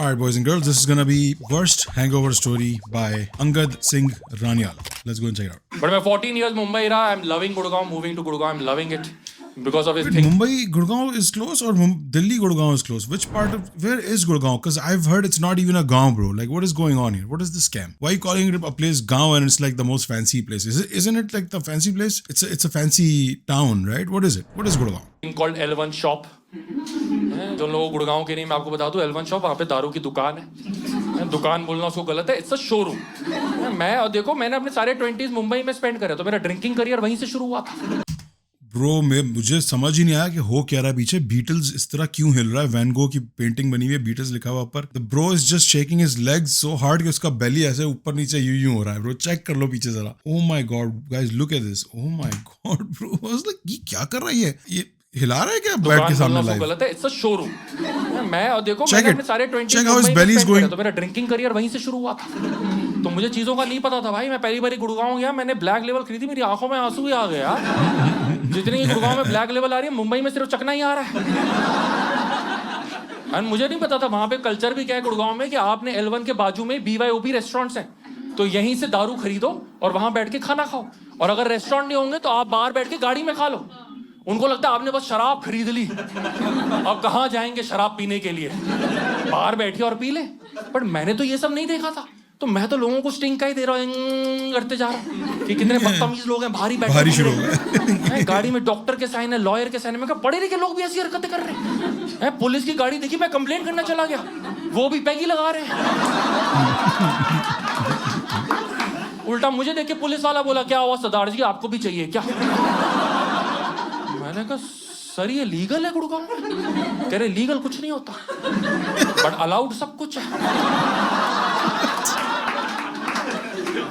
Alright, boys and girls, this is gonna be worst hangover story by Angad Singh Ranial. Let's go and check it out. But मैं 14 years Mumbai रहा. I'm loving Gurgaon. Moving to Gurgaon, I'm loving it because of his thing. Mumbai Gurgaon is close or Delhi Gurgaon is close? Which part of where is Gurgaon? Because I've heard it's not even a gaon, bro. Like, what is going on here? What is the scam? Why are you calling it a place gaon and it's like the most fancy place? Isn't it like the fancy place? It's a fancy town, right? What is it? What is Gurgaon? Called L1 shop. जो लोग गुड़गांव के नहीं, मैं आपको बता दूं, L1 shop, वहाँ पे दारू की दुकान है. दुकान बोलना उसको गलत है. It's a showroom. मैं और देखो, मैंने अपने सारे 20s मुंबई में स्पेंड करे, तो मेरा ड्रिंकिंग करियर वहीं से शुरू हुआ था. ब्रो मुझे समझ ही नहीं आया कि हो क्या रहा है पीछे. बीटल्स इस तरह क्यों हिल रहा है? वैन गो की पेंटिंग बनी हुई है, बीटल्स लिखा हुआ ऊपर. The bro is just shaking his legs so hard कि उसका बेली ऐसे ऊपर नीचे यूं हो रहा है. ब्रो चेक कर लो पीछे जरा. Oh my God guys, look at this. Oh my God bro, I was like, ये क्या कर रही है? ये हिला रहा है क्या बैठ के सामने लाइव? गलत है. It's a showroom. मैं और देखो, मैंने अपने सारे 20s मुंबई में स्पेंड करे, तो मेरा ड्रिंकिंग करियर वहीं से शुरू हुआ था. तो मुझे चीजों का नहीं पता था भाई. मैं पहली बार गुड़गांव गया, मैंने ब्लैक लेवल खरीदी, मेरी आंखों में आंसू ही आ गया. जितनी गुड़गांव में ब्लैक लेवल आ रही है, मुंबई में सिर्फ चकना ही आ रहा है. और मुझे नहीं पता था वहां पे कल्चर भी क्या है गुड़गांव में, कि आपने L1 के बाजू में BYOB रेस्टोरेंट्स हैं, तो यहीं से दारू खरीदो और वहां बैठ के खाना खाओ. और अगर रेस्टोरेंट नहीं होंगे तो आप बाहर बैठ के गाड़ी में खा लो. उनको लगता है आपने बस शराब खरीद ली, अब कहाँ जाएंगे शराब पीने के लिए, बाहर बैठिए और पी ले. बट मैंने तो ये सब नहीं देखा था. तो मैं तो लोगों को स्टिंग का ही दे रहा हूँ, करते जा रहा हूँ कि कितने बदतमीज लोग हैं, भारी शुरू हो गए. गाड़ी में डॉक्टर के साइन है, लॉयर के साइन है. मैं कहा पढ़े लिखे लोग भी ऐसी हरकतें कर रहे हैं. पुलिस की गाड़ी देखी, मैं कंप्लेंट करना चला गया, वो भी पैगी लगा रहे हैं. उल्टा मुझे देख के पुलिस वाला बोला, क्या हुआ सरदार जी, आपको भी चाहिए क्या? मैंने कहा सर ये लीगल है गुड़गांव में? कह रहे लीगल कुछ नहीं होता, बट अलाउड सब कुछ है.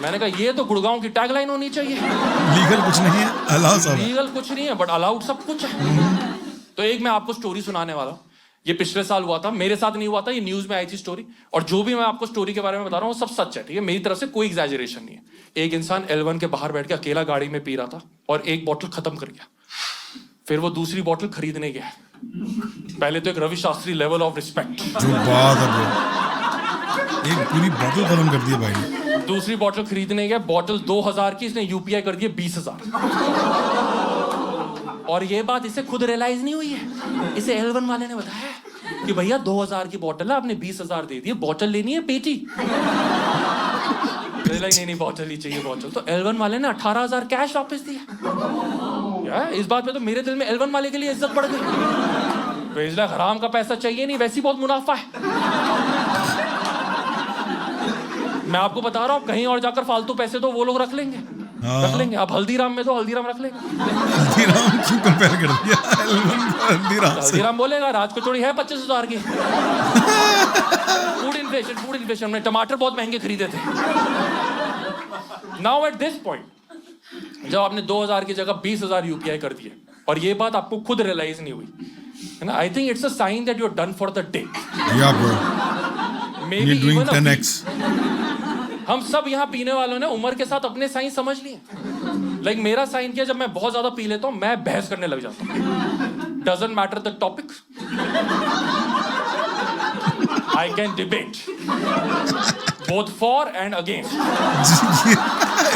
मैंने कहा ये तो गुड़गांव की टैगलाइन होनी चाहिए. लीगल कुछ नहीं है, अलाउ सब है. लीगल कुछ नहीं है बट अलाउड सब कुछ है. तो एक मैं आपको स्टोरी सुनाने वाला हूँ. ये पिछले साल हुआ था, मेरे साथ नहीं हुआ था, ये न्यूज में आई थी स्टोरी. और जो भी मैं आपको स्टोरी के बारे में बता रहा हूँ वो सब सच है, ठीक है? मेरी तरफ से कोई एग्जैजरेशन नहीं है. एक इंसान L1 के बाहर बैठ के अकेला गाड़ी में पी रहा था और एक बॉटल खत्म कर गया. फिर वो दूसरी बॉटल खरीदने गया. पहले तो एक Ravi Shastri level of respect. जो बात है ब्रो, एक पूरी बॉटल खत्म कर दी भाई ने. दूसरी बॉटल खरीदने गया, बॉटल 2000 की, इसने UPI कर दिया 20,000. और ये बात इसे खुद रियलाइज नहीं हुई है, इसे L1 वाले ने बताया कि भैया 2000 की बॉटल है, आपने 20,000 दे दिए, बॉटल लेनी है पेटी. नहीं बॉटल ही चाहिए बॉटल. तो L1 वाले ने 18,000 कैश वापस दिया. इस बात पे तो मेरे दिल में L1 वाले के लिए इज्जत बढ़ गई. भेजना हराम का पैसा चाहिए नहीं, वैसे ही बहुत मुनाफा है. मैं आपको बता रहा हूँ, कहीं और जाकर फालतू पैसे तो वो लोग रख लेंगे. रख लेंगे. आप हल्दीराम में तो हल्दीराम रख लेंगे. हल्दीराम क्यों कंपेयर कर दिया हल्दीराम बोलेगा राज कचौड़ी है 25,000 की. फूड इन्फ्लेशन में टमाटर बहुत महंगे खरीदे थे. नाउ एट दिस पॉइंट, जब आपने 2000 की जगह 20,000 UPI कर दिए और ये बात आपको खुद रियलाइज नहीं हुई है ना, I think it's a sign that you are done for the day. Yeah bro, maybe doing 10x. हम सब यहाँ पीने वालों ने उम्र के साथ अपने साइन समझ लिए. लाइक मेरा साइन किया, जब मैं बहुत ज्यादा पी लेता हूँ मैं बहस करने लग जाता हूँ. Doesn't matter the topic, I can debate both for and against.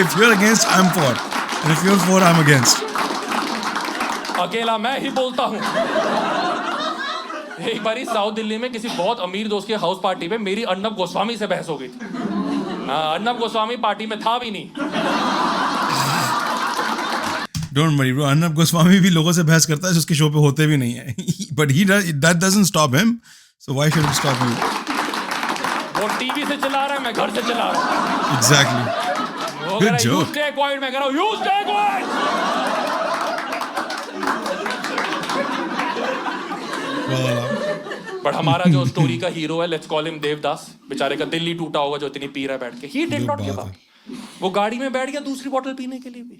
If you're against, I'm for. And if you're for, I'm against. अकेला मैं ही बोलता हूँ. एक बारी साउथ दिल्ली में किसी बहुत अमीर दोस्त के हाउस पार्टी में मेरी अर्नब गोस्वामी से बहस हो गई थी. अर्नब गोस्वामी पार्टी में था भी नहीं. Don't worry, bro. Arnab Goswami भी लोगों से बहस करता है जो उसके शो पे होते भी नहीं है. But that doesn't stop him. So why should it stop you? वो टीवी से चला रहा है, मैं घर से चला रहा हूँ. Exactly. Good joke. You stay quiet, मैं कह रहा हूँ you stay quiet. बट हमारा जो स्टोरी का हीरो है, लेट्स कॉल हिम देवदास, बेचारे का दिल ही टूटा होगा जो इतनी पी रहा है बैठ के. He did not give up. वो गाड़ी में बैठ गया दूसरी बोतल पीने के लिए भी.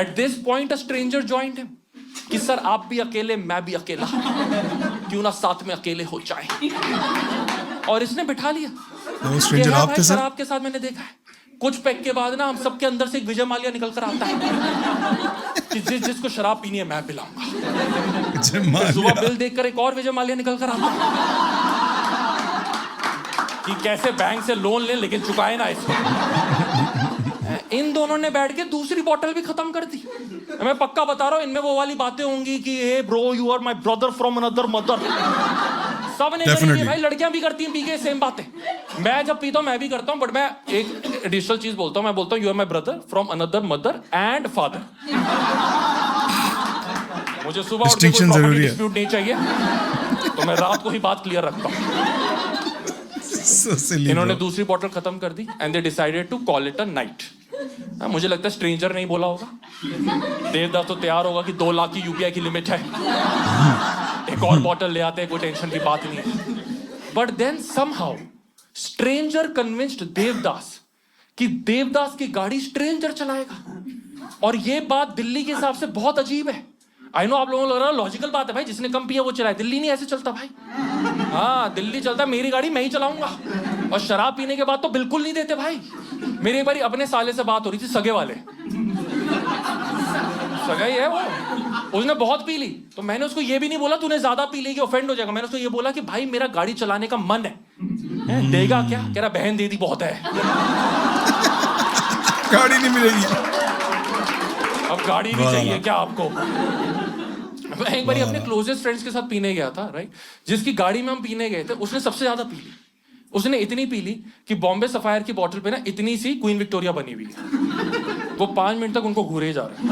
At this point a stranger joined him कि सर आप भी अकेले, मैं भी अकेला, क्यों ना साथ में अकेले हो जाए. और इसने बिठा लिया. शराब के साथ मैंने देखा है कुछ पैक के बाद ना हम सबके अंदर से एक विजय माल्या निकल कर आता है कि जिसको शराब पीनी है मैं पिलाऊंगा. सुबह बिल देखकर एक और विजय माल्या निकल कर आता है. कि कैसे बैंक से लोन ले लेकिन चुकाए ना इसको। इन दोनों ने बैठ के दूसरी बोतल भी खत्म कर दी। मैं पक्का बता रहा हूँ इनमें वो वाली बातें होंगी कि hey bro you are my brother from another mother. सब ने करी है भाई, लड़कियां भी करती हैं पी के सेम बातें। मैं जब पीता हूँ मैं भी करता हूँ, बट मैं एक एडिशनल चीज बोलता हूँ। मैं बोलता हूँ you are my brother from another mother and father. मुझे सुबह उठ के कोई प्रॉपर्टी डिस्प्यूट नहीं चाहिए, तो मैं रात को ही बात क्लियर रखता हूँ। इन्होंने दूसरी बॉटल खत्म कर दी and they decided to call it a night. मुझे लगता है स्ट्रेंजर नहीं बोला होगा, देवदास तो तैयार होगा कि 2 लाख की यूपीआई की लिमिट है, एक और बॉटल ले आते हैं, कोई टेंशन की बात नहीं है। But then somehow stranger convinced Devdas कि देवदास की गाड़ी स्ट्रेंजर चलाएगा। और ये बात दिल्ली के हिसाब से बहुत अजीब है। आई नो आप लोगों को लग रहा है लॉजिकल बात है भाई, जिसने कम पिया वो चलाए। दिल्ली नहीं ऐसे चलता भाई। हाँ दिल्ली चलता, मेरी गाड़ी मैं ही चलाऊंगा। और शराब पीने के बाद तो बिल्कुल नहीं देते भाई। मेरी एक बारी अपने साले से बात हो रही थी, सगे वाले, सगा ही है वो, उसने बहुत पी ली। तो मैंने उसको ये भी नहीं बोला तूने ज्यादा पी लेगी ऑफेंड हो जाएगा। मैंने उसको ये बोला कि भाई मेरा गाड़ी चलाने का मन है। देगा क्या? कह रहा बहन दे दी बहुत है, गाड़ी नहीं मिलेगी। अब गाड़ी नहीं चाहिए क्या आपको? मैं एक बार अपने क्लोजेस्ट फ्रेंड्स के साथ पीने गया था, राइट। जिसकी गाड़ी में हम पीने गए थे उसने सबसे ज्यादा पी ली। उसने इतनी पी ली कि बॉम्बे सफायर की बोतल पे ना इतनी सी क्वीन विक्टोरिया बनी हुई है। वो 5 मिनट तक उनको घूरे जा रहे हैं।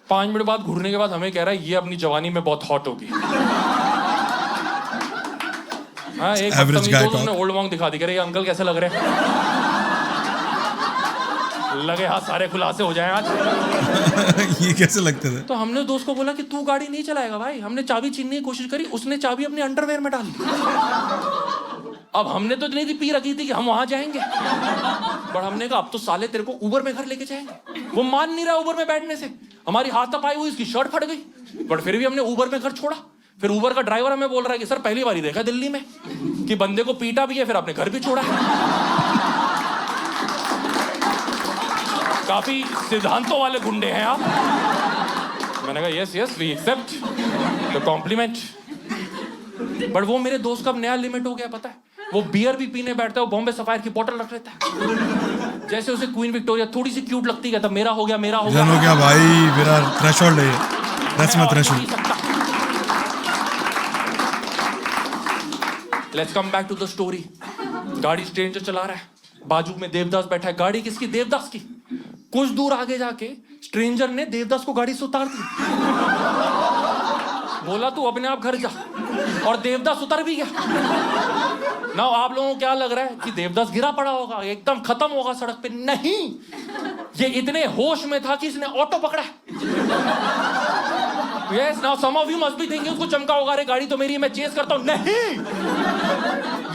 5 मिनट बाद घूरने के बाद हमें कह रहा है ये अपनी जवानी में बहुत हॉट होगी। हाँ एक उसने ओल्ड मॉन्क दिखा दी, कह रहे ये अंकल कैसे लग रहे हैं? लगे हाथ सारे खुलासे हो जाए आज। ये कैसे लगते थे? तो हमने दोस्त को बोला कि तू गाड़ी नहीं चलाएगा भाई। हमने चाबी छीनने की कोशिश करी, उसने चाबी अपने अंडरवेयर में डाल दी। अब हमने तो इतनी पी रखी थी कि हम वहां जाएंगे, पर हमने कहा अब तो साले तेरे को उबर में घर लेके जाएंगे। वो मान नहीं रहा उबर में बैठने से। हमारी हाथापाई हुई, इसकी शर्ट फट गई, बट फिर भी हमने उबर में घर छोड़ा। फिर उबर का ड्राइवर हमें बोल रहा है कि सर पहली बार ही देखा दिल्ली में कि बंदे को पीटा भी है फिर अपने घर भी छोड़ा है। काफी सिद्धांतों वाले गुंडे हैं आप। मैंने कहा yes yes we accept the compliment. But वो मेरे दोस्त का नया लिमिट हो गया पता है। वो बियर भी पीने बैठता है, वो बॉम्बे सफायर की बोतल रख लेता है। जैसे उसे क्वीन विक्टोरिया थोड़ी सी क्यूट लगती है, तब मेरा हो गया मेरा हो गया। हो गया भाई, मेरा थ्रेशोल्ड है, that's my threshold. Let's come back to the story. गाड़ी स्ट्रेंजर चला रहा है, बाजू में देवदास बैठा है। गाड़ी किसकी? देवदास की। कुछ दूर आगे जाके स्ट्रेंजर ने देवदास को गाड़ी से उतार दी। बोला तू अपने आप घर जा, और देवदास उतर भी गया। ना आप लोगों को क्या लग रहा है कि देवदास गिरा पड़ा होगा, एकदम खत्म होगा सड़क पे? नहीं, ये इतने होश में था कि इसने ऑटो पकड़ा। Yes, now some of you must be thinking उसको चमका होगा, अरे गाड़ी तो मेरी है मैं चेस करता हूँ। नहीं,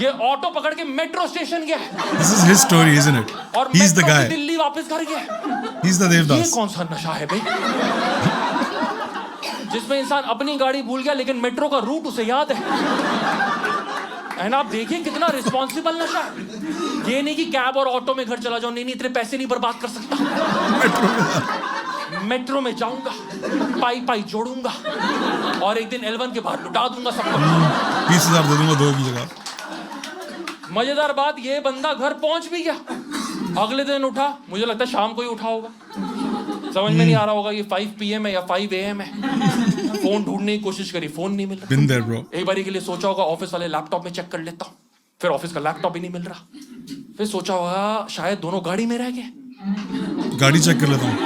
ये ऑटो पकड़ के मेट्रो स्टेशन गया। This is his story, isn't it? और He's the guy. दिल्ली वापस घर गया। He's the Devdas. ये कौन सा नशा है भाई, जिसमें इंसान अपनी गाड़ी भूल गया लेकिन मेट्रो का रूट उसे याद है। एंड आप देखिए कितना रिस्पॉन्सिबल नशा है। ये नहीं कि कैब और ऑटो में घर चला जाओ, नहीं इतने पैसे नहीं बर्बाद कर सकता। मेट्रो में जाऊंगा, पाई पाई जोड़ूंगा, और एक दिन L1 के बाहर लुटा दूंगा सबको। 20,000 दे दूंगा 2 की जगह। मजेदार बात, ये बंदा घर पहुंच भी गया। अगले दिन उठा, मुझे लगता है शाम को ही उठा होगा, समझ में नहीं आ रहा होगा ये 5 PM है या 5 AM है। फोन ढूंढने की कोशिश करी, फोन नहीं मिल रहा। Been there, bro. एक बारी के लिए सोचा होगा ऑफिस वाले लैपटॉप में चेक कर लेता हूँ, फिर ऑफिस का लैपटॉप ही नहीं मिल रहा। फिर सोचा होगा शायद दोनों गाड़ी में रह गए, गाड़ी चेक कर लेता हूँ।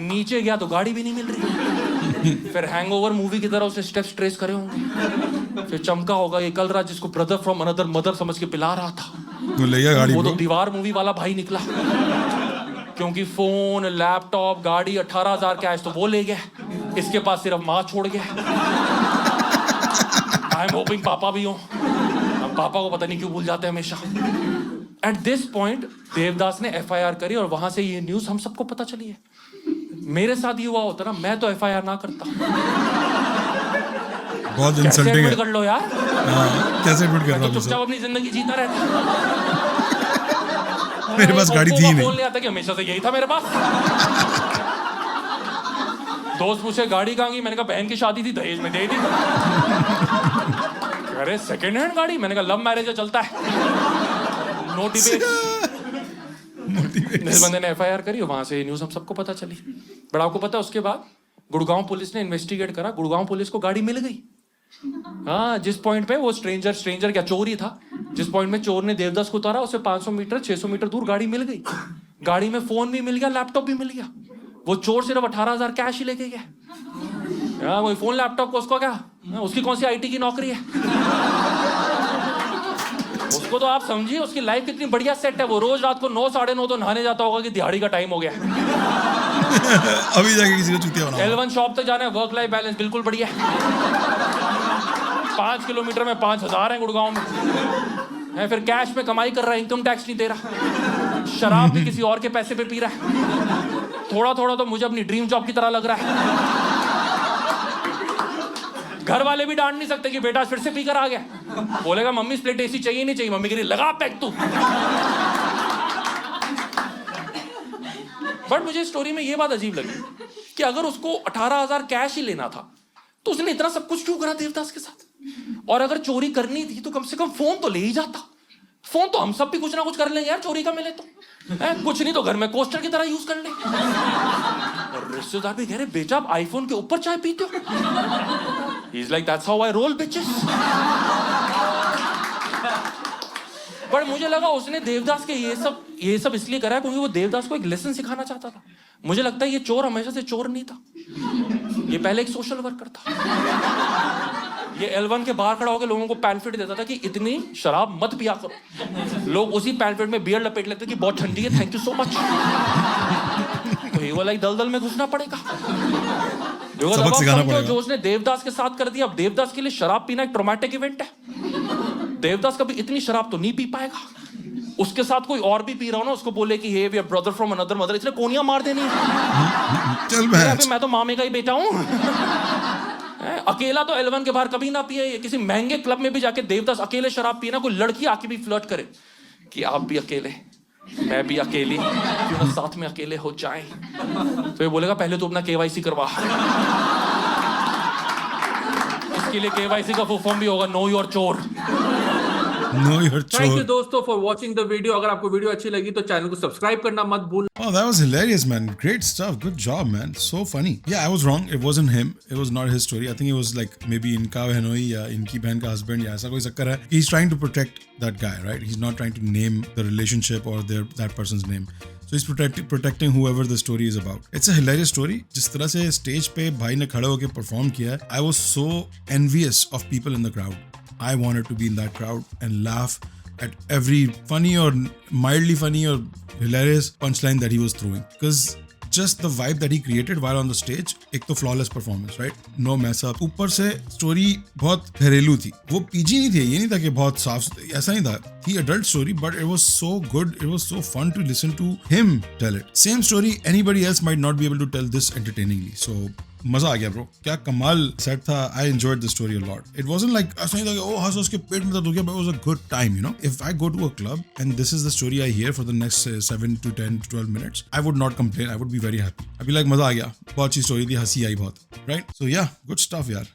नीचे गया तो गाड़ी भी नहीं मिल रही। फिर हैंगओवर मूवी की तरह उसे स्टेप्स ट्रेस करे होंगे। फिर चमका होगा ये कल रात जिसको ब्रदर फ्रॉम अनदर मदर समझ के पिला रहा था, तो ले गया गाड़ी। वो तो दीवार मूवी वाला भाई निकला, क्योंकि फोन लैपटॉप गाड़ी 18,000 कैश तो वो ले गया, इसके पास सिर्फ माँ छोड़ गया। आई एम होपिंग पापा भी हो, हम पापा को पता नहीं क्यों भूल जाते हैं हमेशा। एट दिस पॉइंट देवदास ने FIR करी और वहां से ये न्यूज हम सबको पता चली है। मेरे साथ ये हुआ होता ना, मैं तो FIR ना करता। बहुत इंसल्टिंग है। कर लो यार। कैसे एडमिट कर रहा हूं? चुपचाप अपनी जिंदगी जीता रहता। मेरे पास गाड़ी थी नहीं। बोल नहीं आता कि हमेशा से यही था मेरे पास। दोस्त पूछे गाड़ी कहाँ गई, मैंने कहा बहन की शादी थी दहेज में दे दी। कह रहे सेकंड हैंड गाड़ी, मैंने कहा लव मैरिज है, चलता है, नो डिबेट। इस बंदे ने FIR करी, वहां से न्यूज हम सबको पता चली। बट आपको पता है उसके बाद गुड़गांव पुलिस ने इन्वेस्टिगेट करा, गुड़गांव पुलिस को गाड़ी मिल गई। हाँ, जिस पॉइंट पे वो स्ट्रेंजर क्या चोर ही था, जिस पॉइंट में चोर ने देवदास को उतारा, उसे 500 मीटर 600 मीटर दूर गाड़ी मिल गई। गाड़ी में फोन भी मिल गया, लैपटॉप भी मिल गया। वो चोर सिर्फ 18,000 कैश ही लेके गया। वही फोन लैपटॉप को उसको क्या, उसकी कौन सी IT की नौकरी है? उसको तो आप समझिए उसकी लाइफ कितनी बढ़िया सेट है। वो रोज रात को 9 साढ़े 9 तो नहाने जाता होगा कि दिहाड़ी का टाइम हो गया। अभी जाके किसी को चूतिया बनाओ। L1 शॉप तक जाना है, वर्क लाइफ बैलेंस बिल्कुल बढ़िया है। 5 किलोमीटर में 5,000 है गुड़गांव में है। फिर कैश में कमाई कर रहा है, इनकम टैक्स नहीं दे रहा, शराब भी किसी और के पैसे पे पी रहा है। थोड़ा थोड़ा तो मुझे अपनी ड्रीम जॉब की तरह लग रहा है। घर वाले भी डांट नहीं सकते कि बेटा फिर से पीकर आ गया। बोलेगा मम्मी स्प्लिट AC चाहिए नहीं चाहिए, मम्मी कह रही लगा पैक तू। बट मुझे स्टोरी में ये बात अजीब लगी कि अगर उसको 18,000 कैश ही लेना था तो उसने इतना सब कुछ क्यों करा देवदास के साथ? और अगर चोरी करनी थी तो कम से कम फोन तो ले ही जाता। फोन तो हम सब भी कुछ ना कुछ कर लेंगे यार, चोरी का मिले तो कुछ नहीं तो घर में कोस्टर की तरह यूज कर ले। और रिश्तेदार भी कह रहे बेटा आप आईफोन के ऊपर चाय पीते हो। He's like that's how I roll bitches। पर मुझे लगा उसने देवदास के ये सब इसलिए करा है क्योंकि वो देवदास को एक लेसन सिखाना चाहता था। मुझे लगता है ये चोर हमेशा से चोर नहीं था, ये पहले एक सोशल वर्कर था। ये L1 के बाहर खड़ा होकर लोगों को पैम्फलेट देता था कि इतनी शराब मत पिया करो। लोग उसी पैम्फलेट में बियर लपेट लेते कि बहुत ठंडी है, थैंक यू सो मच। तो ये वाला दलदल में घुसना पड़ेगा। सबक सिखाना पड़ेगा। जो उसने देवदास के साथ कर दिया, अब देवदास के लिए शराब पीना एक ट्रॉमेटिक इवेंट है। देवदास कभी इतनी शराब तो नहीं पी पाएगा। उसके साथ कोई और भी पी रहा हो ना, उसको बोले कि hey we are brother from another mother, इसने कोनियां मार देनी है। चल मैं तो मामे का ही बेटा हूं। अकेला तो L1 के बाहर कभी ना पिए। किसी महंगे क्लब में भी जाके देवदास अकेले शराब पिए ना, कोई लड़की आके भी फ्लर्ट करे कि आप भी अकेले मैं भी अकेली, क्यों ना साथ में अकेले हो जाएं। तो ये बोलेगा पहले तो अपना KYC करवा। इसके लिए KYC का फुल फॉर्म भी होगा, नो योर चोर। थैंक यू दोस्तों फॉर वॉचिंग द वीडियो। अगर आपको वीडियो अच्छी लगी तो चैनल को सब्सक्राइब करना मत भूलना। Oh, that was hilarious, man. Great stuff. Good job, man. So funny. Yeah, I was wrong. It wasn't him. It was not his story. I think it was like maybe इनका बहनोई या इनकी बहन का husband या ऐसा कोई चक्कर है. He's trying to protect that guy, right? He's not trying to name the relationship or that person's name. So he's protecting whoever the story is about. It's a hilarious story. जिस तरह से stage पे भाई ने खड़े होके perform किया है, I was so envious of people in the crowd. I wanted to be in that crowd and laugh at every funny or mildly funny or hilarious punchline that he was throwing, because just the vibe that he created while on the stage, एक तो flawless performance, right? No mess up. ऊपर से story बहुत घरेलू थी, वो PG नहीं थी, ये नहीं था कि बहुत साफ, ऐसा नहीं था, थी adult story, but it was so good, it was so fun to listen to him tell it. Same story anybody else might not be able to tell this entertainingly. So मजा आ गया ब्रो, क्या कमाल set था। I enjoyed the story a lot. It wasn't like ऐसा नहीं था कि ओ हंस उसके पेट में दर्द हो गया, but it was a good time, you know. If I go to a club and this is the story I hear for the next 7 to 10 to 12 minutes, I would not complain, I would be very happy. अभी like मजा आ गया, बहुत अच्छी story थी, हंसी आई बहुत, right? सो या, गुड स्टफ यार।